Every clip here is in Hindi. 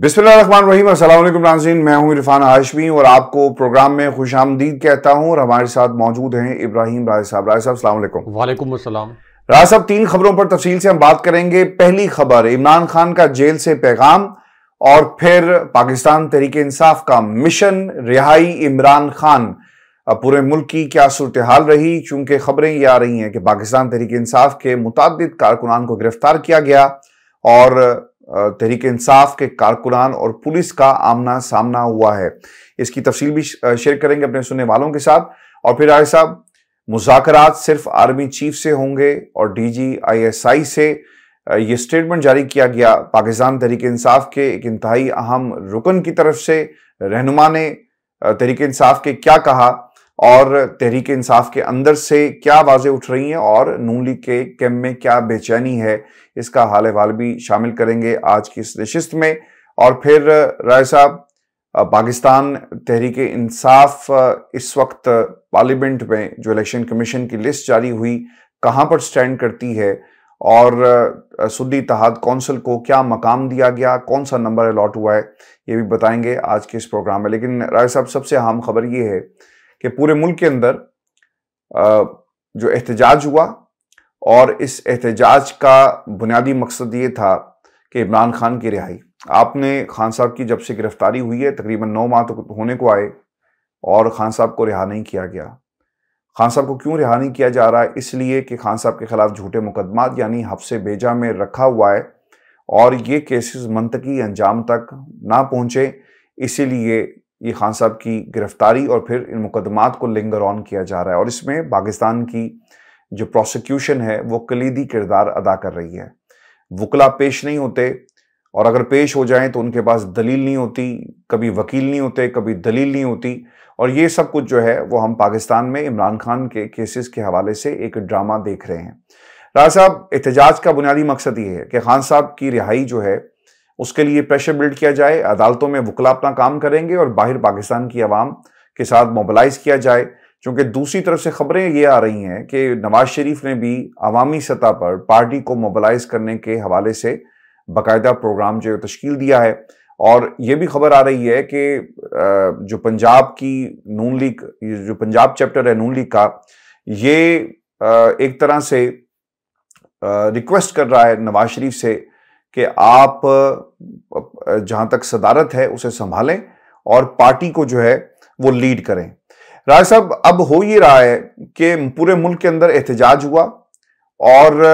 बिस्मिल्लाहिर्रहमानिर्रहीम। अस्सलाम वालेकुम नाज़रीन, मैं हूं इरफान हाशमी और आपको प्रोग्राम में खुशामदीद कहता हूं। और हमारे साथ मौजूद हैं इब्राहिम राय साहब। राय साहब अस्सलाम वालेकुम। वालेकुम अस्सलाम। राय साहब, 3 खबरों पर तफसील से हम बात करेंगे। पहली खबर, इमरान खान का जेल से पैगाम, और फिर पाकिस्तान तहरीक इंसाफ का मिशन रिहाई इमरान खान। अब पूरे मुल्क की क्या सूरत हाल रही, चूंकि खबरें ये आ रही हैं कि पाकिस्तान तहरीक इंसाफ के मुताद्दिद कारकुनान को गिरफ्तार किया गया और तहरीक इंसाफ के कारकुनान और पुलिस का आमना सामना हुआ है। इसकी तफसील भी शेयर करेंगे अपने सुनने वालों के साथ। और फिर राय साहब, मुज़ाकरात सिर्फ आर्मी चीफ से होंगे और DGISI से ये स्टेटमेंट जारी किया गया। पाकिस्तान तहरीक इंसाफ के एक इंतहाई अहम रुकन की तरफ से रहनुमा ने तहरीक इंसाफ के क्या कहा और तहरीक इंसाफ के अंदर से क्या आवाजें उठ रही हैं और नून लीग के कैंप में क्या बेचैनी है, इसका हाल अहवाल भी शामिल करेंगे आज की इस नशिस्त में। और फिर राय साहब, पाकिस्तान तहरीक इंसाफ इस वक्त पार्लियामेंट में जो इलेक्शन कमीशन की लिस्ट जारी हुई, कहां पर स्टैंड करती है और सुन्नी इत्तेहाद कौंसिल को क्या मकाम दिया गया, कौन सा नंबर अलॉट हुआ है, ये भी बताएंगे आज के इस प्रोग्राम में। लेकिन राय साहब, सबसे अहम खबर ये है कि पूरे मुल्क के अंदर जो एहतजाज हुआ और इस एहतजाज का बुनियादी मकसद ये था कि इमरान खान की रिहाई। आपने खान साहब की जब से गिरफ्तारी हुई है, तकरीबन 9 माह तो होने को आए और खान साहब को रिहा नहीं किया गया। खान साहब को क्यों रिहा नहीं किया जा रहा है? इसलिए कि खान साहब के खिलाफ झूठे मुकदमात यानी हफ्से बेजा में रखा हुआ है और ये केसेस मंतकी अंजाम तक ना पहुंचे, इसीलिए ये खान साहब की गिरफ्तारी और फिर इन मुकदमात को लिंगर ऑन किया जा रहा है। और इसमें पाकिस्तान की जो प्रोसिक्यूशन है वो कलीदी किरदार अदा कर रही है। वकला पेश नहीं होते और अगर पेश हो जाएं तो उनके पास दलील नहीं होती, कभी वकील नहीं होते, कभी दलील नहीं होती। और ये सब कुछ जो है वो हम पाकिस्तान में इमरान खान के केसेस के हवाले से एक ड्रामा देख रहे हैं। राज साहब, एहतजाज का बुनियादी मकसद ये है कि खान साहब की रिहाई जो है उसके लिए प्रेशर बिल्ड किया जाए, अदालतों में वकला अपना काम करेंगे और बाहर पाकिस्तान की आवाम के साथ मोबिलाइज किया जाए। क्योंकि दूसरी तरफ से खबरें ये आ रही हैं कि नवाज शरीफ ने भी अवामी सतह पर पार्टी को मोबिलाइज करने के हवाले से बाकायदा प्रोग्राम जो तश्कील दिया है। और ये भी खबर आ रही है कि जो पंजाब की नून लीग, जो पंजाब चैप्टर है नून लीग का, ये एक तरह से रिक्वेस्ट कर रहा है नवाज शरीफ से कि आप जहां तक सदारत है उसे संभालें और पार्टी को जो है वो लीड करें। राज साहब, अब हो ये रहा है कि पूरे मुल्क के अंदर एहतजाज हुआ और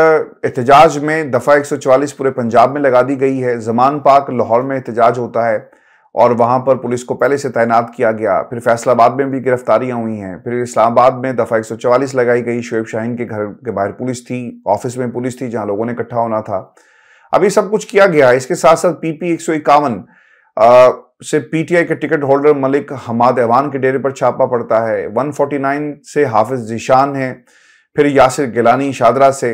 एहतजाज में दफ़ा 144 पूरे पंजाब में लगा दी गई है। ज़मान पाक लाहौर में एहतजाज होता है और वहां पर पुलिस को पहले से तैनात किया गया। फिर फैसलाबाद में भी गिरफ्तारियां हुई हैं। फिर इस्लामाबाद में दफ़ा 144 लगाई गई। शोएब शाहीन के घर के बाहर पुलिस थी, ऑफिस में पुलिस थी जहां लोगों ने इकट्ठा होना था। अभी सब कुछ किया गया है। इसके साथ साथ PP 151 से PTI के टिकट होल्डर मलिक हमाद ऐवान के डेरे पर छापा पड़ता है। 149 से हाफिज जीशान है, फिर यासिर गिलानी शादरा से,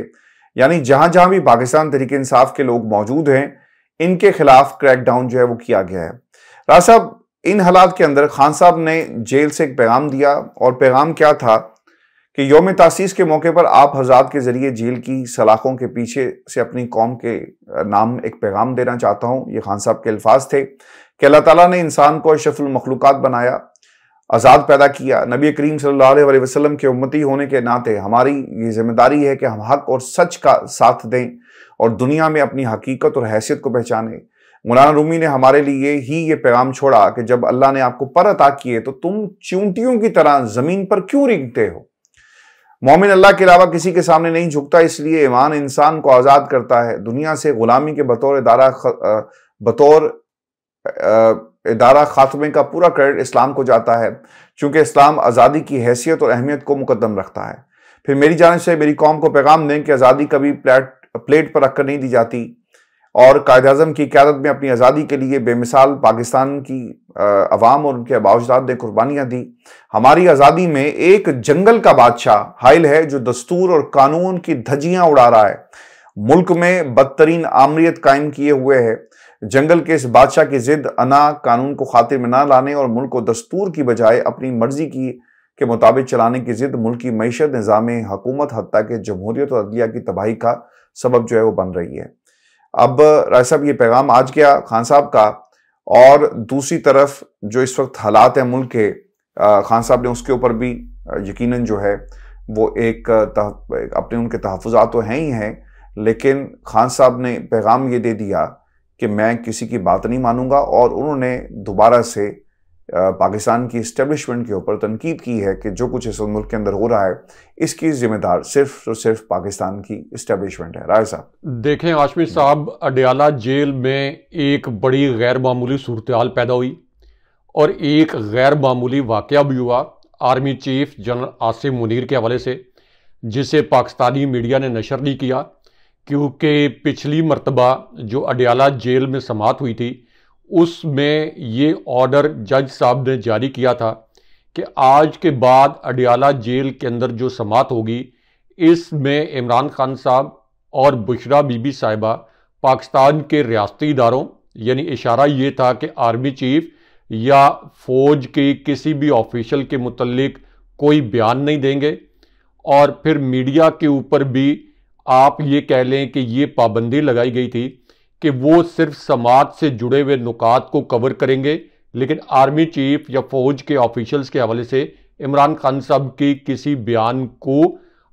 यानी जहां जहां भी पाकिस्तान तहरीक इंसाफ के लोग मौजूद हैं इनके खिलाफ क्रैकडाउन जो है वो किया गया है। राज साहब, इन हालात के अंदर खान साहब ने जेल से एक पैगाम दिया और पैगाम क्या था कि यौम तासीस के मौके पर आप हज़रात के जरिए जेल की सलाखों के पीछे से अपनी कौम के नाम एक पैगाम देना चाहता हूं। ये खान साहब के अल्फाज थे कि अल्लाह ताला ने इंसान को अशरफुल मखलूकात बनाया, आज़ाद पैदा किया। नबी करीम सल्लल्लाहु अलैहि वसल्लम के उम्मती होने के नाते हमारी ये जिम्मेदारी है कि हम हक और सच का साथ दें और दुनिया में अपनी हकीकत और हैसियत को पहचानें। मौलाना रूमी ने हमारे लिए ही ये पैगाम छोड़ा कि जब अल्लाह ने आपको पर अता किए तो तुम चींटियों की तरह जमीन पर क्यों रेंगते हो। मोमिन अल्लाह के अलावा किसी के सामने नहीं झुकता, इसलिए ईमान इंसान को आज़ाद करता है। दुनिया से गुलामी के बतौर इदारा खात्मे का पूरा क्रेडिट इस्लाम को जाता है, क्योंकि इस्लाम आज़ादी की हैसियत और अहमियत को मुकद्दम रखता है। फिर मेरी जानिब से मेरी कौम को पैगाम दें कि आज़ादी कभी प्लेट पर रखकर नहीं दी जाती और कायद आज़म की क़यादत में अपनी आज़ादी के लिए बेमिसाल पाकिस्तान की अवाम और उनके आबाओ-अजदाद ने कुर्बानियाँ दी। हमारी आज़ादी में एक जंगल का बादशाह हाइल है जो दस्तूर और कानून की धज्जियां उड़ा रहा है, मुल्क में बदतरीन आमरीत कायम किए हुए है। जंगल के इस बादशाह की जिद अना कानून को खातिर में ना लाने और मुल्क को दस्तूर की बजाय अपनी मर्जी के मुताबिक चलाने की जिद मुल्क की मईशत, निज़ाम हुकूमत, हत्ता के जमहूरियत और अदलिया की तबाही का सबब जो है वो बन रही है। अब राय साहब, ये पैगाम आज गया खान साहब का और दूसरी तरफ जो इस वक्त हालात है मुल्क के, खान साहब ने उसके ऊपर भी यकीनन जो है वो अपने उनके तहफ़्फ़ुज़ात तो हैं ही हैं, लेकिन खान साहब ने पैगाम ये दे दिया कि मैं किसी की बात नहीं मानूंगा, और उन्होंने दोबारा से पाकिस्तान की इस्टेब्लिशमेंट के ऊपर तनकीद की है कि जो कुछ इस मुल्क के अंदर हो रहा है इसकी जिम्मेदार सिर्फ और सिर्फ पाकिस्तान की इस्टेब्लिशमेंट है। राय साहब देखें हाशमी साहब, अडयाला जेल में एक बड़ी गैर मामूली सूरत-ए-हाल पैदा हुई और एक गैर मामूली वाक़या भी हुआ army chief general Asim Munir के हवाले से, जिसे पाकिस्तानी मीडिया ने नशर नहीं किया, क्योंकि पिछली मरतबा जो अडयाला जेल में समाअत हुई थी उसमें ये ऑर्डर जज साहब ने जारी किया था कि आज के बाद अडयाला जेल के अंदर जो समाअत होगी इसमें इमरान खान साहब और बुशरा बीबी साहिबा पाकिस्तान के रियासती इदारों, यानी इशारा ये था कि आर्मी चीफ या फौज के किसी भी ऑफिशियल के मुतल्लिक कोई बयान नहीं देंगे, और फिर मीडिया के ऊपर भी आप ये कह लें कि ये पाबंदी लगाई गई थी कि वो सिर्फ समाअत से जुड़े हुए नुकात को कवर करेंगे, लेकिन आर्मी चीफ या फौज के ऑफिशियल्स के हवाले से इमरान खान साहब की किसी बयान को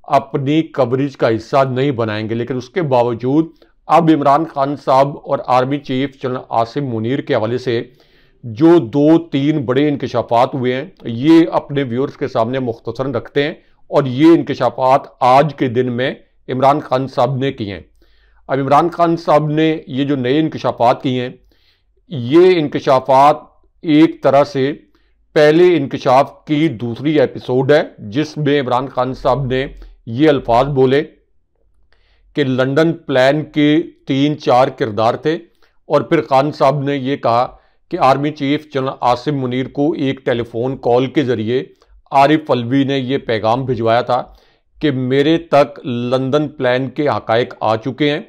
अपनी कवरेज का हिस्सा नहीं बनाएंगे। लेकिन उसके बावजूद अब इमरान खान साहब और army chief general Asim Munir के हवाले से जो 2-3 बड़े इंकशाफात हुए हैं ये अपने व्यूअर्स के सामने मुख्तसरन रखते हैं, और ये इंकशाफात आज के दिन में इमरान खान साहब ने किए हैं। अब इमरान खान साहब ने ये जो नए इंकशाफात किए हैं, ये इंकशाफात एक तरह से पहले इंकशाफ की दूसरी एपिसोड है, जिसमें इमरान खान साहब ने ये अल्फाज बोले कि लंदन प्लान के 3-4 किरदार थे, और फिर खान साहब ने ये कहा कि army chief general Asim Munir को एक टेलीफोन कॉल के ज़रिए आरिफ अलवी ने ये पैगाम भिजवाया था कि मेरे तक लंदन प्लान के हक़ाइक़ आ चुके हैं,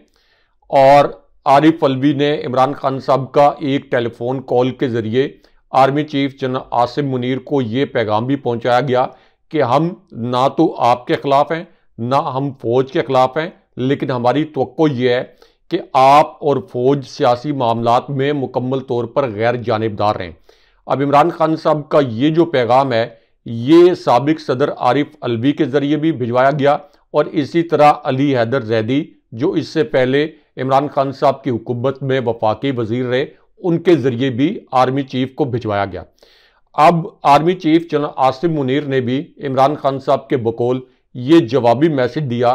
और आरिफ अलवी ने इमरान खान साहब का एक टेलीफोन कॉल के ज़रिए army chief general Asim Munir को ये पैगाम भी पहुंचाया गया कि हम ना तो आपके ख़िलाफ़ हैं ना हम फ़ौज के ख़िलाफ़ हैं, लेकिन हमारी तवक्को ये है कि आप और फ़ौज सियासी मामलात में मुकम्मल तौर पर गैर जानिबदार रहें। अब इमरान खान साहब का ये जो पैगाम है ये साबिक सदर आरिफ अलवी के ज़रिए भी भिजवाया गया, और इसी तरह अली हैदर जैदी जो इससे पहले इमरान खान साहब की हुकूमत में वफाकी वजीर रहे, उनके ज़रिए भी आर्मी चीफ को भिजवाया गया। अब army chief general Asim Munir ने भी इमरान खान साहब के बकौल ये जवाबी मैसेज दिया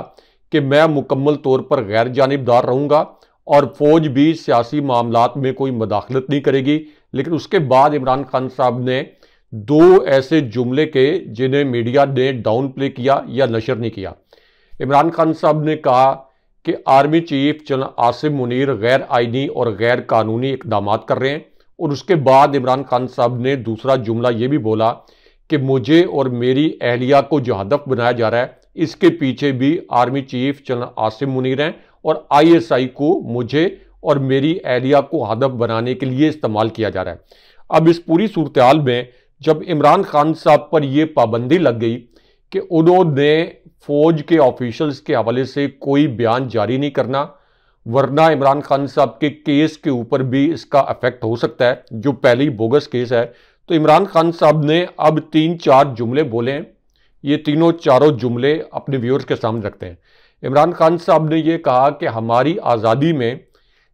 कि मैं मुकम्मल तौर पर गैर जानिबदार रहूँगा और फ़ौज भी सियासी मामलात में कोई मदाखलत नहीं करेगी। लेकिन उसके बाद इमरान खान साहब ने 2 ऐसे जुमले के जिन्हें मीडिया ने डाउन प्ले किया या नशर नहीं किया। इमरान खान साहब ने कहा कि army chief general Asim Munir गैर आइनी और गैर कानूनी इकदाम कर रहे हैं, और उसके बाद इमरान खान साहब ने दूसरा जुमला ये भी बोला कि मुझे और मेरी अहलिया को जो हदफ बनाया जा रहा है इसके पीछे भी army chief general Asim Munir हैं, और ISI को मुझे और मेरी अहलिया को हदफ बनाने के लिए इस्तेमाल किया जा रहा है। अब इस पूरी सूरत हाल में जब इमरान खान साहब पर यह पाबंदी लग गई कि उन्होंने फौज के ऑफिशियल्स के हवाले से कोई बयान जारी नहीं करना, वरना इमरान खान साहब के केस के ऊपर भी इसका इफेक्ट हो सकता है जो पहले ही बोगस केस है, तो इमरान खान साहब ने अब 3-4 जुमले बोले हैं। ये तीनों चारों जुमले अपने व्यूअर्स के सामने रखते हैं। इमरान खान साहब ने यह कहा कि हमारी आज़ादी में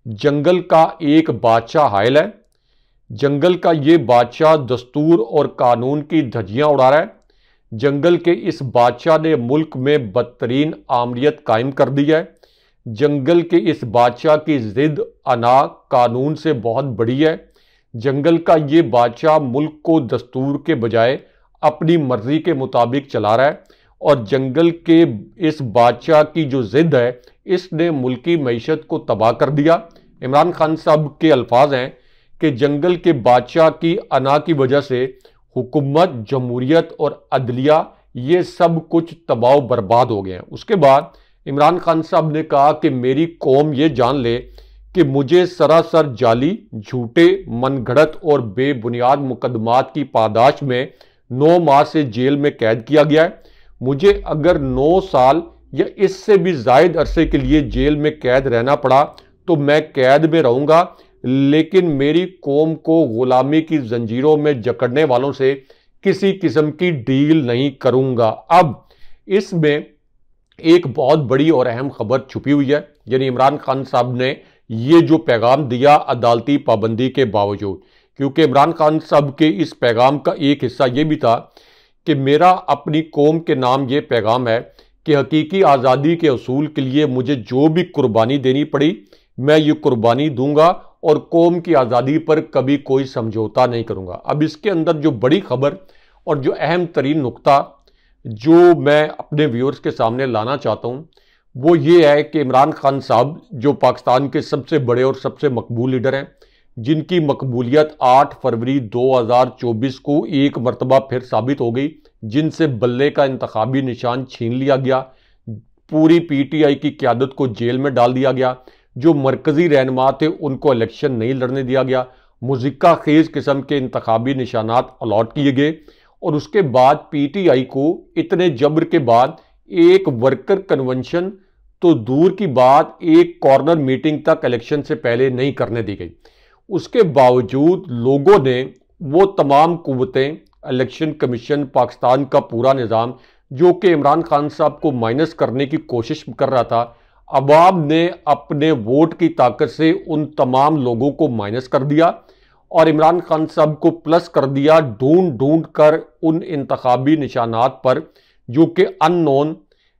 जंगल का एक बादशाह हायल है, जंगल का ये बादशाह दस्तूर और कानून की धज्जियां उड़ा रहा है। जंगल के इस बादशाह ने मुल्क में बदतरीन आमरीत कायम कर दी है। जंगल के इस बादशाह की जिद अना कानून से बहुत बड़ी है। जंगल का ये बादशाह मुल्क को दस्तूर के बजाय अपनी मर्जी के मुताबिक चला रहा है, और जंगल के इस बादशाह की जो जिद है इसने मुल्की मईशत को तबाह कर दिया। इमरान खान साहब के अल्फाज हैं कि जंगल के बादशाह की अना की वजह से हुकूमत, जमहूरियत और अदलिया ये सब कुछ तबाह बर्बाद हो गए हैं। उसके बाद इमरान खान साहब ने कहा कि मेरी कौम ये जान ले कि मुझे सरासर जाली, झूठे, मनगढ़ंत और बेबुनियाद मुकदमात की पादाश में 9 माह से जेल में कैद किया गया है। मुझे अगर 9 साल या इससे भी ज़ायद अरसे के लिए जेल में कैद रहना पड़ा तो मैं कैद में रहूँगा, लेकिन मेरी कौम को गुलामी की जंजीरों में जकड़ने वालों से किसी किस्म की डील नहीं करूंगा। अब इसमें एक बहुत बड़ी और अहम खबर छुपी हुई है, यानी इमरान खान साहब ने ये जो पैगाम दिया अदालती पाबंदी के बावजूद, क्योंकि इमरान खान साहब के इस पैगाम का एक हिस्सा ये भी था कि मेरा अपनी कौम के नाम ये पैगाम है कि हकीकी आज़ादी के असूल के लिए मुझे जो भी कुर्बानी देनी पड़ी मैं ये कुर्बानी दूंगा और कौम की आज़ादी पर कभी कोई समझौता नहीं करूंगा। अब इसके अंदर जो बड़ी खबर और जो अहम तरीन नुक्ता जो मैं अपने व्यूअर्स के सामने लाना चाहता हूं वो ये है कि इमरान खान साहब जो पाकिस्तान के सबसे बड़े और सबसे मकबूल लीडर हैं, जिनकी मकबूलियत 8 फरवरी 2024 को एक मरतबा फिर साबित हो गई, जिनसे बल्ले का इंतखाबी निशान छीन लिया गया, पूरी पीटीआई की क़यादत को जेल में डाल दिया गया, जो मरकजी रहनुमा थे उनको इलेक्शन नहीं लड़ने दिया गया, मुज़िक्का खेज किस्म के इंतखाबी निशानात अलॉट किए गए और उसके बाद पीटीआई को इतने जबर के बाद एक वर्कर कन्वेंशन तो दूर की बात एक कॉर्नर मीटिंग तक इलेक्शन से पहले नहीं करने दी गई। उसके बावजूद लोगों ने वो तमाम कुव्वतें, इलेक्शन कमीशन, पाकिस्तान का पूरा निज़ाम जो कि इमरान खान साहब को माइनस करने की कोशिश कर रहा था, अवाम ने अपने वोट की ताकत से उन तमाम लोगों को माइनस कर दिया और इमरान खान साहब को प्लस कर दिया, ढूंढ ढूंढ कर उन इंतखाबी निशानात पर जो कि अननोन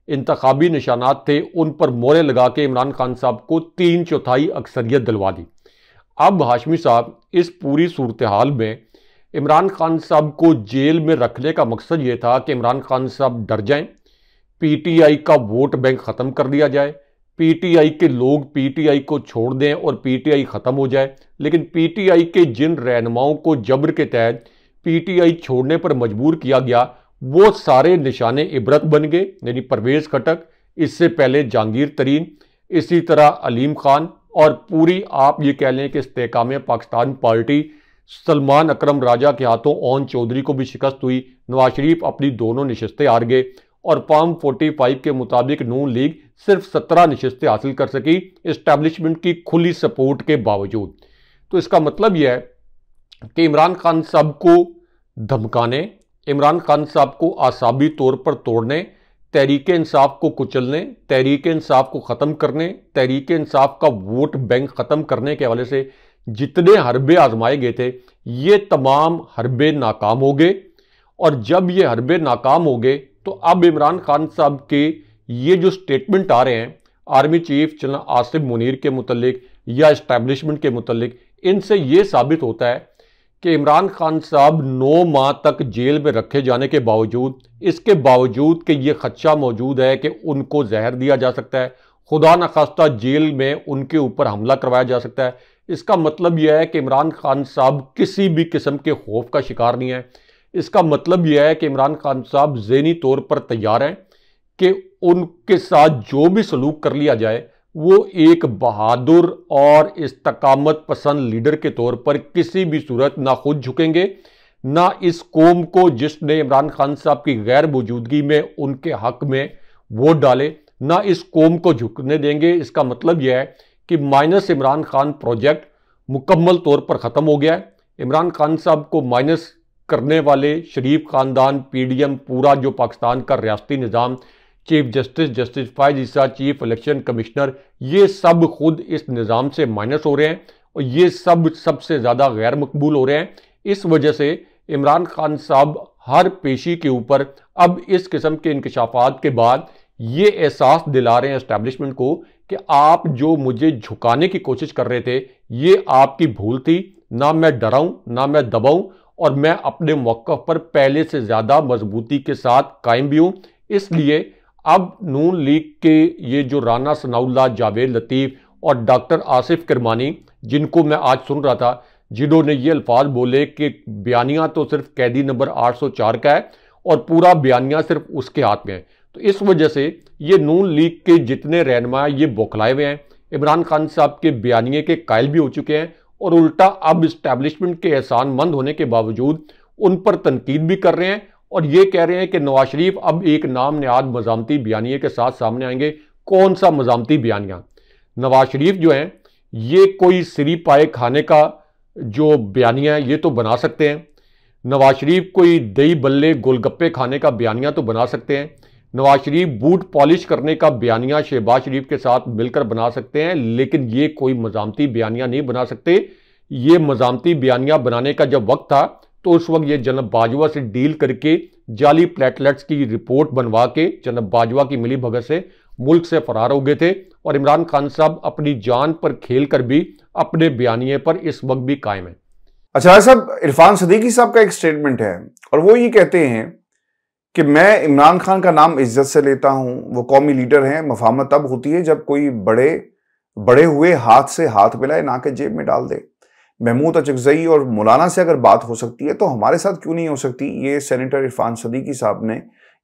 इंतखाबी निशानात थे उन पर मोहरें लगा के इमरान खान साहब को 3/4 अक्सरियत दिलवा दी। अब हाशमी साहब इस पूरी सूरत हाल में इमरान खान साहब को जेल में रखने का मकसद ये था कि इमरान खान साहब डर जाएं, पीटीआई का वोट बैंक ख़त्म कर दिया जाए, पीटीआई के लोग पीटीआई को छोड़ दें और पीटीआई ख़त्म हो जाए। लेकिन पीटीआई के जिन रहनुमाओं को जबर के तहत पीटीआई छोड़ने पर मजबूर किया गया वो सारे निशाने इबरत बन गए, यानी परवेज़ खटक, इससे पहले जहांगीर तरीन, इसी तरह अलीम खान और पूरी आप ये कह लें कि इस्तेकाम पाकिस्तान पार्टी सलमान अकरम राजा के हाथों ओन चौधरी को भी शिकस्त हुई, नवाज शरीफ अपनी दोनों नशस्तें हार गए और फॉर्म 45 के मुताबिक नून लीग सिर्फ 17 नशस्तें हासिल कर सकी इस्टेब्लिशमेंट की खुली सपोर्ट के बावजूद। तो इसका मतलब यह है कि इमरान खान साहब को धमकाने, इमरान खान साहब को आसाबी तौर पर तोड़ने, तहरीक इंसाफ को कुचलने, तहरीक इंसाफ को ख़त्म करने, तहरीक इंसाफ का वोट बैंक ख़त्म करने के हवाले से जितने हरबे आजमाए गए थे ये तमाम हरबे नाकाम हो गए। और जब ये हरबे नाकाम हो गए तो अब इमरान खान साहब के ये जो स्टेटमेंट आ रहे हैं army chief general Asim Munir के मुतल्लिक या इस्टेब्लिशमेंट के मुतल्लिक, इनसे ये साबित होता है कि इमरान खान साहब 9 माह तक जेल में रखे जाने के बावजूद, इसके बावजूद कि ये खदशा मौजूद है कि उनको जहर दिया जा सकता है, खुदा न खास्ता जेल में उनके ऊपर हमला करवाया जा सकता है, इसका मतलब यह है कि इमरान खान साहब किसी भी किस्म के खौफ का शिकार नहीं है। इसका मतलब यह है कि इमरान खान साहब ज़हनी तौर पर तैयार हैं कि उनके साथ जो भी सलूक कर लिया जाए वो एक बहादुर और इस्तकामत पसंद लीडर के तौर पर किसी भी सूरत ना खुद झुकेंगे, ना इस कौम को जिसने इमरान खान साहब की गैर मौजूदगी में उनके हक में वोट डाले, ना इस कौम को झुकने देंगे। इसका मतलब यह है कि माइनस इमरान खान प्रोजेक्ट मुकम्मल तौर पर ख़त्म हो गया है। इमरान खान साहब को माइनस करने वाले शरीफ ख़ानदान, पीडीएम, पूरा जो पाकिस्तान का रियासती निज़ाम, चीफ जस्टिस फायज ईसा, चीफ इलेक्शन कमिश्नर, ये सब खुद इस निज़ाम से माइनस हो रहे हैं और ये सब सबसे ज़्यादा गैर मकबूल हो रहे हैं। इस वजह से इमरान खान साहब हर पेशी के ऊपर अब इस किस्म के इंकशाफात के बाद ये एहसास दिला रहे हैं इस्टेब्लिशमेंट को कि आप जो मुझे झुकाने की कोशिश कर रहे थे ये आपकी भूल थी, ना मैं डराऊं ना मैं दबाऊं और मैं अपने मौक़िफ़ पर पहले से ज़्यादा मजबूती के साथ कायम भी हूं। इसलिए अब नून लीग के ये जो राना सनाउल्लाह, जावेद लतीफ़ और डॉक्टर आसिफ किरमानी, जिनको मैं आज सुन रहा था, जिन्होंने ये अल्फाज बोले कि बयानिया तो सिर्फ कैदी नंबर 804 का है और पूरा बयानिया सिर्फ उसके हाथ में है, तो इस वजह से ये नून लीग के जितने रहनुमा ये बौखलाए हुए हैं, इमरान खान साहब के बयानिए के कायल भी हो चुके हैं और उल्टा अब इस्टेब्लिशमेंट के एहसानमंद होने के बावजूद उन पर तनकीद भी कर रहे हैं और ये कह रहे हैं कि नवाज शरीफ अब एक नाम नेहाद मज़ामती बयानिए के साथ सामने आएंगे। कौन सा मज़ामती बयानिया? नवाज शरीफ जो हैं ये कोई सिरी पाए खाने का जो बयानिया है ये तो बना सकते हैं। नवाज शरीफ कोई दही बल्ले गोलगप्पे खाने का बयानिया तो बना सकते हैं। नवाज शरीफ बूट पॉलिश करने का बयानिया शहबाज शरीफ के साथ मिलकर बना सकते हैं, लेकिन ये कोई मजामती बयानिया नहीं बना सकते। ये मजामती बयानिया बनाने का जब वक्त था तो उस वक्त ये जनरल बाजवा से डील करके जाली प्लेटलेट्स की रिपोर्ट बनवा के जनरल बाजवा की मिली भगत से मुल्क से फरार हो गए थे, और इमरान खान साहब अपनी जान पर खेल कर भी अपने बयानिए पर इस वक्त भी कायम है। अच्छा साहब, इरफान सदीकी साहब का एक स्टेटमेंट है और वो ये कहते हैं कि मैं इमरान खान का नाम इज्जत से लेता हूं, वो कौमी लीडर हैं। मफाहमत तब होती है जब कोई बड़े हुए हाथ से हाथ मिलाए, ना के जेब में डाल दे। महमूद अचकजई और मौलाना से अगर बात हो सकती है तो हमारे साथ क्यों नहीं हो सकती? ये सेनेटर इरफान सदीकी साहब ने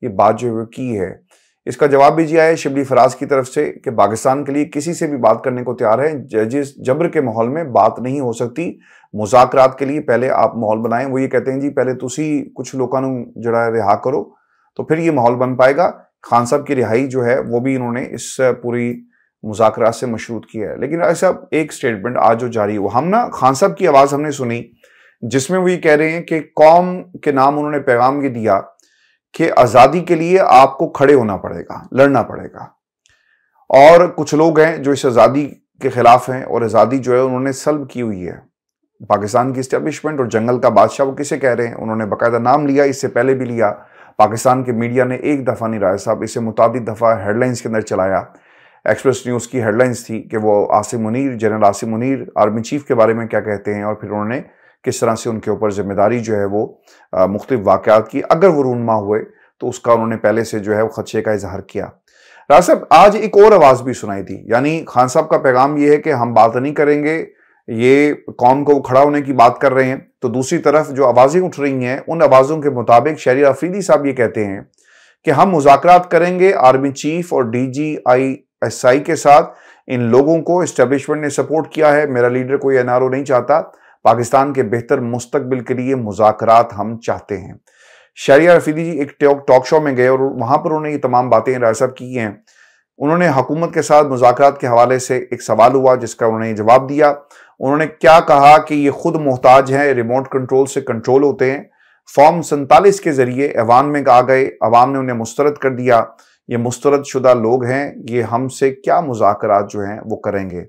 ये बात जो की है, इसका जवाब भी दिया है शिबली फराज की तरफ से कि पाकिस्तान के लिए किसी से भी बात करने को तैयार है। जिस जबर के माहौल में बात नहीं हो सकती, मुज़ाकरात के लिए पहले आप माहौल बनाएं। वो ये कहते हैं जी पहले तुसी कुछ लोगों को जरा रिहा करो तो फिर ये माहौल बन पाएगा। खान साहब की रिहाई जो है वो भी इन्होंने इस पूरी मुज़ाकरात से मशरूत किया है। लेकिन ऐसा एक स्टेटमेंट आज जो जारी हुआ, हम ना खान साहब की आवाज़ हमने सुनी जिसमें वो ये कह रहे हैं कि कौम के नाम उन्होंने पैगाम ये दिया कि आज़ादी के लिए आपको खड़े होना पड़ेगा, लड़ना पड़ेगा। और कुछ लोग हैं जो इस आज़ादी के खिलाफ हैं और आज़ादी जो है उन्होंने सल्ब की हुई है। पाकिस्तान की इस्टेब्लिशमेंट और जंगल का बादशाह वो किसे कह रहे हैं, उन्होंने बाकायदा नाम लिया, इससे पहले भी लिया। पाकिस्तान के मीडिया ने एक दफ़ा नहीं राय साहब, इसे मुताबिक दफ़ा हेडलाइंस के अंदर चलाया। एक्सप्रेस न्यूज़ की हेडलाइंस थी कि वो Asim Munir, general Asim Munir army chief के बारे में क्या कहते हैं और फिर उन्होंने किस तरह से उनके ऊपर जिम्मेदारी जो है वो मुख्तलिफ वाक़यात की, अगर वो रूनमा हुए तो उसका उन्होंने पहले से जो है वो खदशे का इजहार किया। राज साहब, आज एक और आवाज़ भी सुनाई थी, यानी खान साहब का पैगाम ये है कि हम बात नहीं करेंगे, ये कौम को खड़ा होने की बात कर रहे हैं। तो दूसरी तरफ जो आवाज़ें उठ रही हैं उन आवाज़ों के मुताबिक शहरियार अफरीदी साहब ये कहते हैं कि हम मुज़ाकरात करेंगे आर्मी चीफ और DGISI के साथ। इन लोगों को इस्टेब्लिशमेंट ने सपोर्ट किया है, मेरा लीडर कोई NRO नहीं चाहता। पाकिस्तान के बेहतर मुस्तकबिल के लिए मुज़ाकरात हम चाहते हैं। शहरियार अफरीदी जी एक टॉक शो में गए और वहां पर उन्होंने ये तमाम बातें राय साहब की हैं। उन्होंने हुकूमत के साथ मुज़ाकरात के हवाले से एक सवाल हुआ जिसका उन्होंने जवाब दिया। उन्होंने क्या कहा कि ये खुद मोहताज हैं, रिमोट कंट्रोल से कंट्रोल होते हैं। फॉर्म 47 के जरिए ऐवान में आ गए, अवाम ने उन्हें मुस्तरद कर दिया। ये मुस्तरद शुदा लोग हैं, ये हमसे क्या मुज़ाकरात जो हैं वो करेंगे।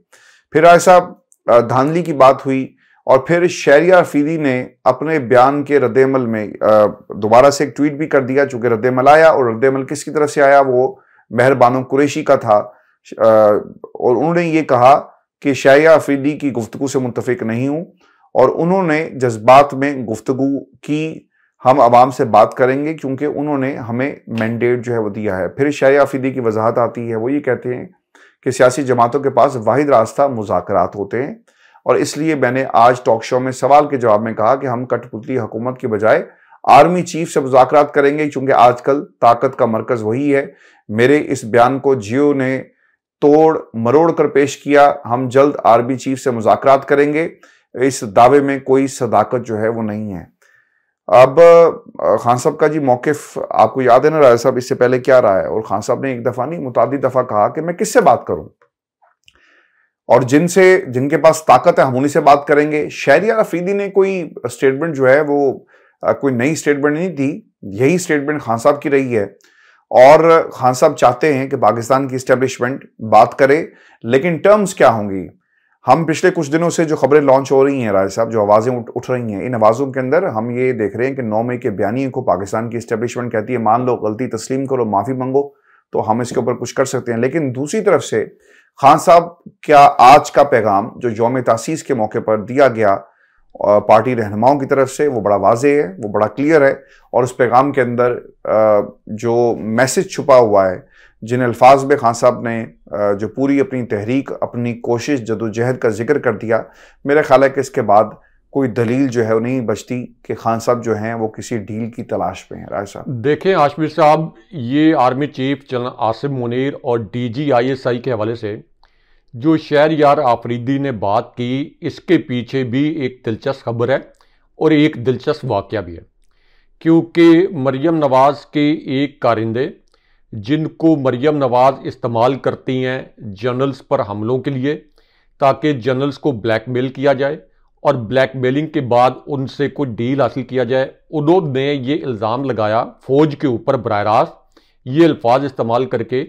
फिर ऐसा धांधली की बात हुई और फिर शहरियार अफरीदी ने अपने बयान के रद्देमल में दोबारा से एक ट्वीट भी कर दिया, चूंकि रद्देमल आया और रद्देमल किसकी तरफ से आया, वो मेहर बानो कुरैशी का था। और उन्होंने ये कहा कि शहरियार अफरीदी की गुफ्तगू से मुत्तफिक नहीं हूं और उन्होंने जज्बात में गुफ्तगू की, हम आवाम से बात करेंगे क्योंकि उन्होंने हमें मैंडेट जो है वो दिया है। फिर शहरियार अफरीदी की वजाहत आती है, वो ये कहते हैं कि सियासी जमातों के पास वाहिद रास्ता मुज़ाकरात होते हैं और इसलिए मैंने आज टॉक शो में सवाल के जवाब में कहा कि हम कठपुतली हुकूमत के बजाय आर्मी चीफ से मुज़ाकरात करेंगे क्योंकि आजकल ताकत का मरकज वही है। मेरे इस बयान को जियो ने तोड़ मरोड़ कर पेश किया। हम जल्द आर्मी चीफ से मुज़ाकरात करेंगे, इस दावे में कोई सदाकत जो है वो नहीं है। अब खान साहब का जी मौकिफ आपको याद है ना राय साहब, इससे पहले क्या रहा है? और खान साहब ने एक दफा नहीं मुतादिद दफा कहा कि मैं किससे बात करूं और जिनके पास ताकत है हम उन्हीं से बात करेंगे। शहरियार अफरीदी ने कोई स्टेटमेंट जो है वो कोई नई स्टेटमेंट नहीं थी, यही स्टेटमेंट खान साहब की रही है और खान साहब चाहते हैं कि पाकिस्तान की इस्टेब्लिशमेंट बात करे, लेकिन टर्म्स क्या होंगी? हम पिछले कुछ दिनों से जो खबरें लॉन्च हो रही हैं राज साहब, जो आवाज़ें उठ रही हैं, इन आवाज़ों के अंदर हम ये देख रहे हैं कि 9 मई के बयानिए को पाकिस्तान की इस्टेब्लिशमेंट कहती है मान लो, गलती तस्लीम करो, माफ़ी मांगो तो हम इसके ऊपर कुछ कर सकते हैं। लेकिन दूसरी तरफ से खान साहब क्या आज का पैगाम जो यौम तासीस के मौके पर दिया गया पार्टी रहनुमाओं की तरफ से, वो बड़ा वाज़ेह है, वो बड़ा क्लियर है और उस पैगाम के अंदर जो मैसेज छुपा हुआ है, जिन अल्फाज में खान साहब ने जो पूरी अपनी तहरीक, अपनी कोशिश, जदोजहद का जिक्र कर दिया, मेरा ख्याल है कि इसके बाद कोई दलील जो है वो नहीं बचती कि खान साहब जो हैं वो किसी डील की तलाश में है। राज साहब देखें आशमीर साहब, ये army chief general Asim Munir और DGISI के हवाले से जो शहरियार आफरीदी ने बात की, इसके पीछे भी एक दिलचस्प खबर है और एक दिलचस्प वाक़या भी है। क्योंकि मरियम नवाज़ के एक कारिंदे जिनको मरियम नवाज़ इस्तेमाल करती हैं जर्नल्स पर हमलों के लिए, ताकि जनरल्स को ब्लैकमेल किया जाए और ब्लैकमेलिंग के बाद उनसे कोई डील हासिल किया जाए। उन्होंने ये इल्ज़ाम लगाया फौज के ऊपर बराह रास्त, ये अल्फाज इस्तेमाल करके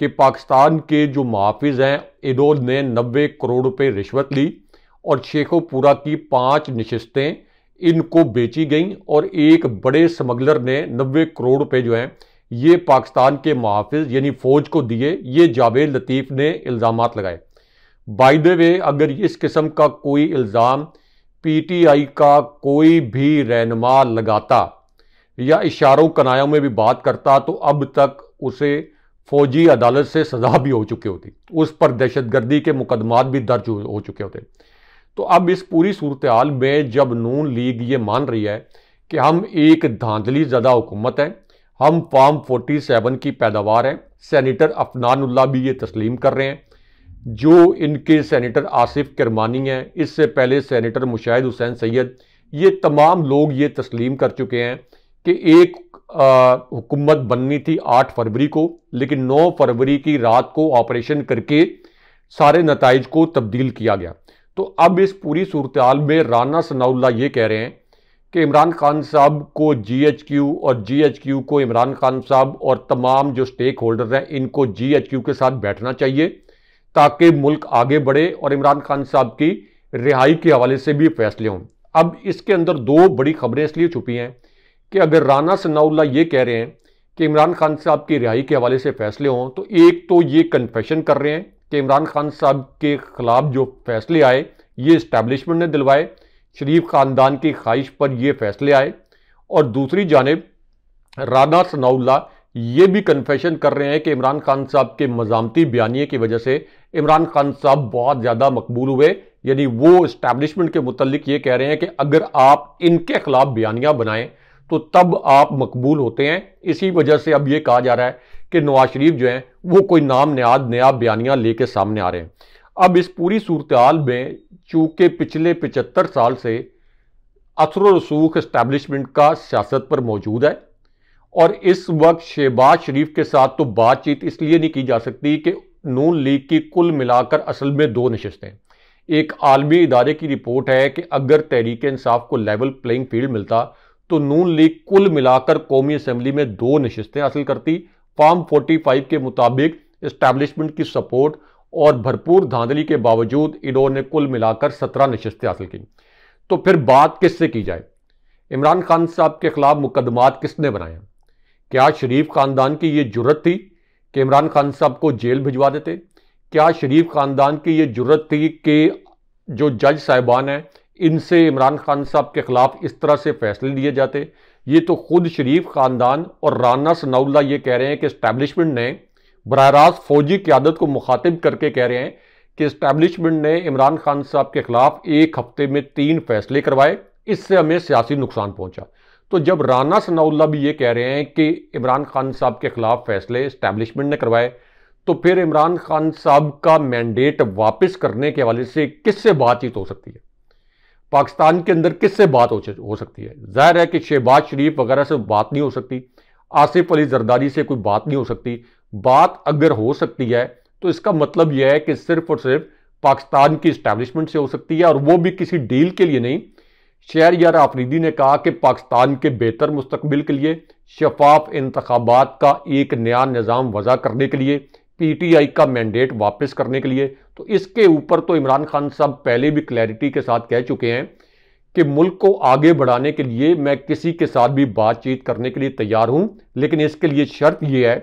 कि पाकिस्तान के जो मुहाफिज हैं इन्होंने 90 करोड़ रुपए रिश्वत ली और शेखोपुरा की 5 नशिस्तें इनको बेची गईं और एक बड़े स्मगलर ने 90 करोड़ रुपए जो हैं ये पाकिस्तान के मुहाफिज यानी फौज को दिए। ये जावेद लतीफ़ ने इल्ज़ामात लगाए। बाय द वे, अगर इस किस्म का कोई इल्ज़ाम पीटीआई का कोई भी रहनुमा लगाता या इशारों कनायों में भी बात करता तो अब तक उसे फौजी अदालत से सजा भी हो चुकी होती, उस पर दहशतगर्दी के मुकदमात भी दर्ज हो चुके होते। तो अब इस पूरी सूरत हाल में जब नून लीग ये मान रही है कि हम एक धांधली ज़दा हुकूमत है, हम फार्म 47 की पैदावार हैं, सेनेटर अफनानुल्लाह भी ये तस्लीम कर रहे हैं, जो इनके सेनेटर आसिफ किरमानी हैं, इससे पहले सेनेटर मुशाहिद हुसैन सैयद, ये तमाम लोग ये तस्लीम कर चुके हैं कि एक हुकूमत बननी थी 8 फरवरी को, लेकिन 9 फरवरी की रात को ऑपरेशन करके सारे नताइज को तब्दील किया गया। तो अब इस पूरी सूरत हाल में राना सनाउल्लाह ये कह रहे हैं कि इमरान खान साहब को जीएचक्यू और जीएचक्यू को इमरान खान साहब और तमाम जो स्टेक होल्डर हैं इनको जीएचक्यू के साथ बैठना चाहिए ताकि मुल्क आगे बढ़े और इमरान खान साहब की रिहाई के हवाले से भी फैसले हों। अब इसके अंदर 2 बड़ी खबरें इसलिए छुपी हैं कि अगर राना सनाउल्लाह ये कह रहे हैं कि इमरान खान साहब की रिहाई के हवाले से फैसले हों, तो एक तो ये कन्फेशन कर रहे हैं कि इमरान खान साहब के खिलाफ जो फैसले आए ये इस्टेब्लिशमेंट ने दिलवाए, शरीफ खानदान की ख्वाहिश पर ये फैसले आए, और दूसरी जानिब राना सनाउल्लाह ये भी कन्फेशन कर रहे हैं कि इमरान खान साहब के मजामती बयानिए की वजह से इमरान खान साहब बहुत ज़्यादा मकबूल हुए, यानी वो इस्टेब्लिशमेंट के मुतल्लिक ये कह रहे हैं कि अगर आप इनके खिलाफ बयानियाँ बनाएं तो तब आप मकबूल होते हैं। इसी वजह से अब ये कहा जा रहा है कि नवाज शरीफ जो हैं वो कोई नाम नियाद नया बयानियाँ लेके सामने आ रहे हैं। अब इस पूरी सूरत हाल में चूंकि पिछले 75 साल से असर रसूख इस्टेब्लिशमेंट का सियासत पर मौजूद है और इस वक्त शहबाज शरीफ के साथ तो बातचीत इसलिए नहीं की जा सकती कि नून लीग की कुल मिलाकर असल में 2 नशिस्तें। एक आलमी इदारे की रिपोर्ट है कि अगर तहरीक इंसाफ को लेवल प्लेइंग फील्ड मिलता तो नून लीग कुल मिलाकर कौमी असम्बली में 2 नशिस्तें हासिल करती। फॉर्म 45 के मुताबिक इस्टेब्लिशमेंट की सपोर्ट और भरपूर धांधली के बावजूद इन्होंने कुल मिलाकर 17 नशिस्तें हासिल की। तो फिर बात किससे की जाए? इमरान खान साहब के खिलाफ मुकदमात किसने बनाए? क्या शरीफ खानदान की ये जुर्रत थी कि इमरान खान साहब को जेल भिजवा देते? क्या शरीफ खानदान की ये जुर्रत थी कि जो जज साहिबान हैं इनसे इमरान खान साहब के खिलाफ इस तरह से फैसले लिए जाते? ये तो खुद शरीफ खानदान और राना सनाउल्लाह ये कह रहे हैं कि इस्टेब्लिशमेंट ने बराह रास्त फौजी क़यादत को मुखातिब करके कह रहे हैं कि इस्टेब्लिशमेंट ने इमरान खान साहब के खिलाफ 1 हफ्ते में 3 फैसले करवाए, इससे हमें सियासी नुकसान पहुंचा। तो जब राना सनाउल्लाह भी ये कह रहे हैं कि इमरान खान साहब के खिलाफ फैसले इस्टेब्लिशमेंट ने करवाए, तो फिर इमरान खान साहब का मैंडेट वापस करने के हवाले से किससे बातचीत हो सकती है? पाकिस्तान के अंदर किससे बात हो सकती है? जाहिर है कि शहबाज शरीफ वगैरह से बात नहीं हो सकती, आसिफ अली जरदारी से कोई बात नहीं हो सकती। बात अगर हो सकती है तो इसका मतलब यह है कि सिर्फ और सिर्फ पाकिस्तान की इस्टेब्लिशमेंट से हो सकती है, और वो भी किसी डील के लिए नहीं। शहरयार आफरीदी ने कहा कि पाकिस्तान के बेहतर मुस्तकबिल के लिए, शफाफ इंतखाबात का एक नया निज़ाम वज़ा करने के लिए, पीटीआई का मैंडेट वापस करने के लिए। तो इसके ऊपर तो इमरान खान साहब पहले भी क्लैरिटी के साथ कह चुके हैं कि मुल्क को आगे बढ़ाने के लिए मैं किसी के साथ भी बातचीत करने के लिए तैयार हूं, लेकिन इसके लिए शर्त यह है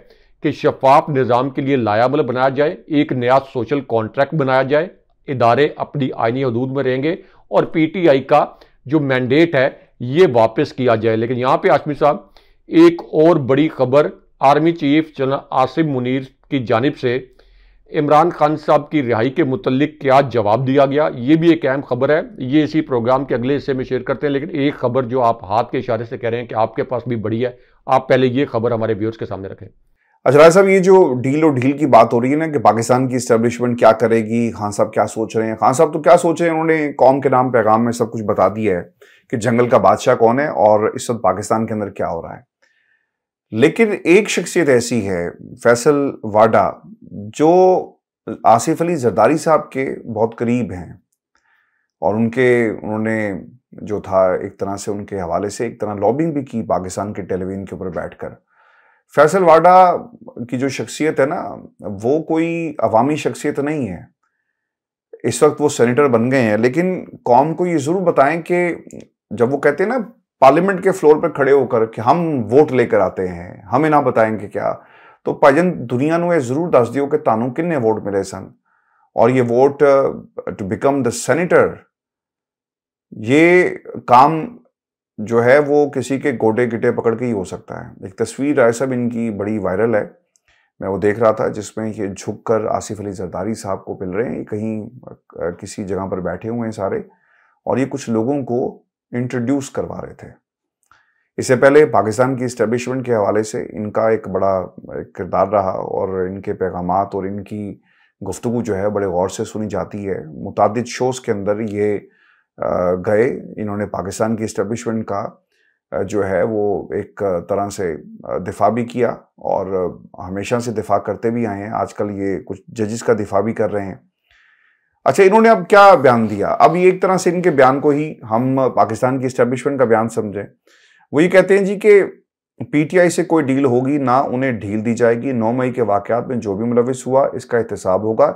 कि शफाफ निज़ाम के लिए लायाबल बनाया जाए, एक नया सोशल कॉन्ट्रैक्ट बनाया जाए, इदारे अपनी आईनी हदूद में रहेंगे और पीटीआई का जो मैंडेट है ये वापस किया जाए। लेकिन यहाँ पे हाशमी साहब एक और बड़ी खबर army chief general Asim Munir की जानिब से इमरान खान साहब की रिहाई के मुतल्लिक क्या जवाब दिया गया, ये भी एक अहम खबर है। ये इसी प्रोग्राम के अगले हिस्से में शेयर करते हैं, लेकिन एक खबर जो आप हाथ के इशारे से कह रहे हैं कि आपके पास भी बड़ी है, आप पहले ये खबर हमारे व्यूअर्स के सामने रखें। अच्छा राय साहब, ये जो डील और ढील की बात हो रही है ना कि पाकिस्तान की इस्टेब्लिशमेंट क्या करेगी, खान साहब क्या सोच रहे हैं? खान साहब तो क्या सोच रहे हैं, उन्होंने कौम के नाम पैगाम में सब कुछ बता दिया है कि जंगल का बादशाह कौन है और इस वक्त पाकिस्तान के अंदर क्या हो रहा है। लेकिन एक शख्सियत ऐसी है, फैसल वाडा, जो आसिफ अली जरदारी साहब के बहुत करीब हैं और उन्होंने जो था एक तरह से उनके हवाले से एक तरह लॉबिंग भी की पाकिस्तान के टेलीविजन के ऊपर बैठकर। फैसल वाडा की जो शख्सियत है ना, वो कोई अवामी शख्सियत नहीं है। इस वक्त वो सेनेटर बन गए हैं, लेकिन कौम को ये जरूर बताएं कि जब वो कहते हैं ना पार्लियामेंट के फ्लोर पर खड़े होकर कि हम वोट लेकर आते हैं, हमें ना बताएंगे क्या, तो भाईजान दुनिया ਨੂੰ ਇਹ ਜ਼ਰੂਰ ਦੱਸ ਦਿਓ कि ਤੁਹਾਨੂੰ किन्ने वोट मिले सन और ये vote to become the senator, ये काम जो है वो किसी के गोडे गिटे पकड़ के ही हो सकता है। एक तस्वीर राय साहब इनकी बड़ी वायरल है, मैं वो देख रहा था, जिसमें ये झुककर आसिफ अली जरदारी साहब को मिल रहे हैं, कहीं किसी जगह पर बैठे हुए हैं सारे, और ये कुछ लोगों को इंट्रोड्यूस करवा रहे थे। इससे पहले पाकिस्तान की इस्टेब्लिशमेंट के हवाले से इनका एक बड़ा किरदार रहा और इनके पैगामात और इनकी गुफ्तगू जो है बड़े गौर से सुनी जाती है। मुतादिद शोज़ के अंदर ये गए, इन्होंने पाकिस्तान की इस्टेब्लिशमेंट का जो है वो एक तरह से दिफा भी किया और हमेशा से दिफा करते भी आए हैं। आजकल ये कुछ जजेस का दिफा भी कर रहे हैं। अच्छा, इन्होंने अब क्या बयान दिया? अब ये एक तरह से इनके बयान को ही हम पाकिस्तान की इस्टेब्लिशमेंट का बयान समझें। वो ये कहते हैं जी कि पीटीआई से कोई डील होगी ना उन्हें ढील दी जाएगी। 9 मई के वाकयात में जो भी मुलविस हुआ इसका एहतसाब होगा,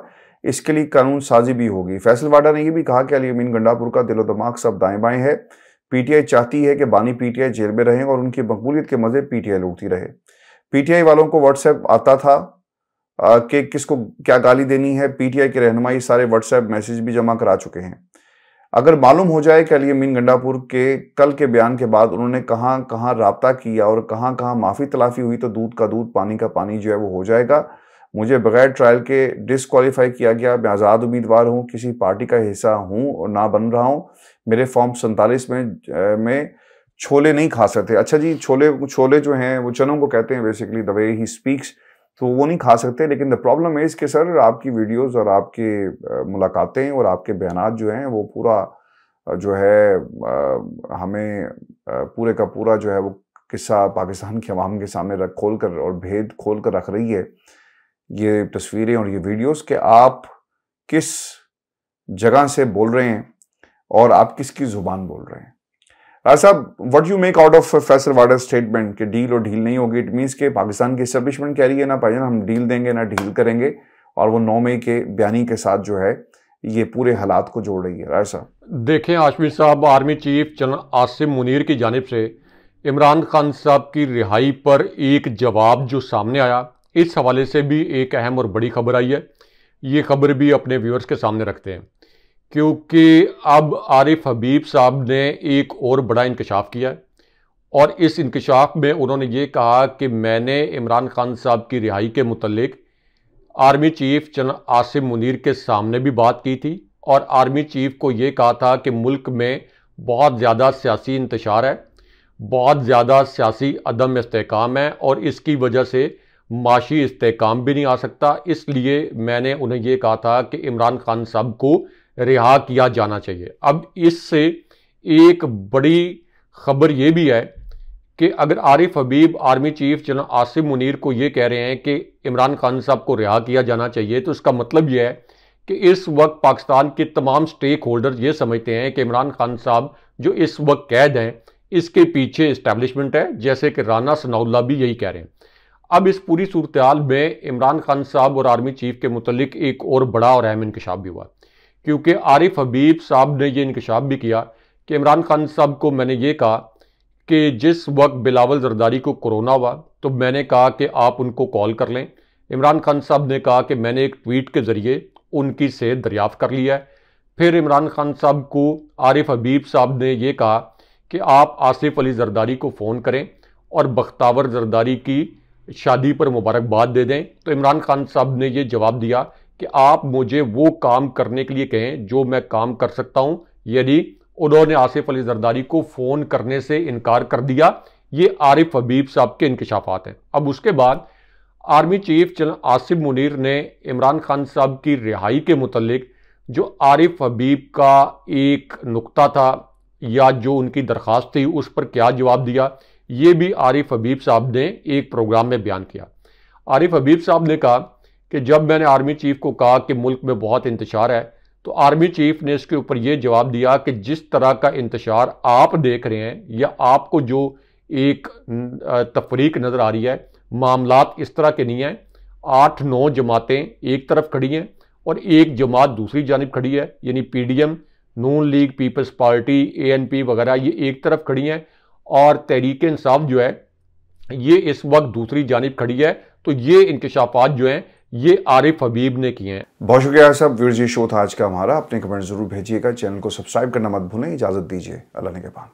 इसके लिए कानून साजी भी होगी। फैसल वाडा ने यह भी कहा कि अली अमीन गंडापुर का दिलो दिमाग सब दाएं बाएं है। पीटीआई चाहती है कि बानी पीटीआई जेल में रहें और उनकी मकबूलियत के मजे पीटीआई लूटती रहे। पीटीआई वालों को व्हाट्सएप आता था कि किसको क्या गाली देनी है। पीटीआई के रहनुमाई सारे व्हाट्सएप मैसेज भी जमा करा चुके हैं। अगर मालूम हो जाए कि अली अमीन गंडापुर के कल के बयान के बाद उन्होंने कहां कहां राब्ता किया और कहां कहां माफ़ी तलाफी हुई, तो दूध का दूध पानी का पानी जो है वो हो जाएगा। मुझे बगैर ट्रायल के डिसक्वालीफाई किया गया। मैं आज़ाद उम्मीदवार हूं, किसी पार्टी का हिस्सा हूं और ना बन रहा हूं। मेरे फॉर्म 47 में छोले नहीं खा सकते। अच्छा जी, छोले जो हैं वो चनों को कहते हैं basically, the way he speaks, तो वो नहीं खा सकते। लेकिन द प्रॉब्लम इज़ कि सर आपकी वीडियोस और आपके मुलाकातें और आपके बयानात जो हैं वो पूरा जो है हमें पूरे का पूरा जो है वो किस्सा पाकिस्तान के अवाम के सामने खोल कर और भेद खोल कर रख रही है, ये तस्वीरें और ये वीडियोस, कि आप किस जगह से बोल रहे हैं और आप किसकी जुबान बोल रहे हैं। राज साहब, what you make out of Faisal Wada statement कि डील और ढील नहीं होगी? इट मीन्स के पाकिस्तान की एस्टेब्लिशमेंट कह रही है ना भाई हम डील देंगे ना ढील करेंगे, और वो 9 मई के बयानी के साथ जो है ये पूरे हालात को जोड़ रही है। राज साहब देखें, हाशमी साहब, army chief general Asim Munir की जानिब से इमरान खान साहब की रिहाई पर एक जवाब जो सामने आया, इस हवाले से भी एक अहम और बड़ी खबर आई है। ये खबर भी अपने व्यूअर्स के सामने रखते हैं, क्योंकि अब आरिफ हबीब साहब ने एक और बड़ा इंकशाफ किया है और इस इंकशाफ में उन्होंने ये कहा कि मैंने इमरान खान साहब की रिहाई के मुतल्लिक army chief general Asim Munir के सामने भी बात की थी और आर्मी चीफ को ये कहा था कि मुल्क में बहुत ज़्यादा सियासी इंतशार है, बहुत ज़्यादा सियासी अदम इस्तेहकाम है और इसकी वजह से माशी इस्तेहकाम भी नहीं आ सकता। इसलिए मैंने उन्हें ये कहा था कि इमरान खान साहब को रिहा किया जाना चाहिए। अब इससे एक बड़ी खबर ये भी है कि अगर Arif Habib army chief general Asim Munir को ये कह रहे हैं कि इमरान खान साहब को रिहा किया जाना चाहिए, तो इसका मतलब ये है कि इस वक्त पाकिस्तान के तमाम स्टेक होल्डर्स ये समझते हैं कि इमरान खान साहब जो इस वक्त कैद हैं, इसके पीछे इस्टेब्लिशमेंट है, जैसे कि राना सनाउल्लाह भी यही कह रहे हैं। अब इस पूरी सूरत हाल में इमरान खान साहब और आर्मी चीफ के मुतल्लिक एक और बड़ा और अहम इंकशाफ भी हुआ, क्योंकि आरिफ हबीब साहब ने ये इंकशाफ भी किया कि इमरान खान साहब को मैंने ये कहा कि जिस वक्त बिलावल जरदारी को कोरोना हुआ तो मैंने कहा कि आप उनको कॉल कर लें। इमरान खान साहब ने कहा कि मैंने एक ट्वीट के ज़रिए उनकी सेहत दरियाफ्त कर लिया है। फिर इमरान खान साहब को आरिफ हबीब साहब ने यह कहा कि आप आसिफ अली जरदारी को फ़ोन करें और बख्तावर जरदारी की शादी पर मुबारकबाद दे दें। तो इमरान खान साहब ने यह जवाब दिया कि आप मुझे वो काम करने के लिए कहें जो मैं काम कर सकता हूं, यानी उन्होंने आसिफ अली जरदारी को फ़ोन करने से इनकार कर दिया। ये आरिफ हबीब साहब के इंकशाफात हैं। अब उसके बाद army chief general Asim Munir ने इमरान खान साहब की रिहाई के मुतल्लिक जो आरिफ हबीब का एक नुक्ता था या जो उनकी दरख्वास्त थी उस पर क्या जवाब दिया, ये भी आरिफ हबीब साहब ने एक प्रोग्राम में बयान किया। आरिफ हबीब साहब ने कहा कि जब मैंने आर्मी चीफ को कहा कि मुल्क में बहुत इंतशार है, तो आर्मी चीफ ने इसके ऊपर यह जवाब दिया कि जिस तरह का इंतशार आप देख रहे हैं या आपको जो एक तफरीक नज़र आ रही है, मामलात इस तरह के नहीं हैं। 8-9 जमातें एक तरफ खड़ी हैं और एक जमात दूसरी जानिब खड़ी है, यानी पीडीएम, नून लीग, पीपल्स पार्टी, एएनपी वगैरह ये एक तरफ खड़ी हैं और तहरीक इंसाफ जो है ये इस वक्त दूसरी जानिब खड़ी है। तो ये इंकशाफात जो हैं ये आरिफ हबीब ने किए हैं। बहुत शुक्रिया साहब। वीर जी शो था आज का हमारा। अपने कमेंट जरूर भेजिएगा। चैनल को सब्सक्राइब करना मत भूलें। इजाजत दीजिए। अल्लाह ने के पास।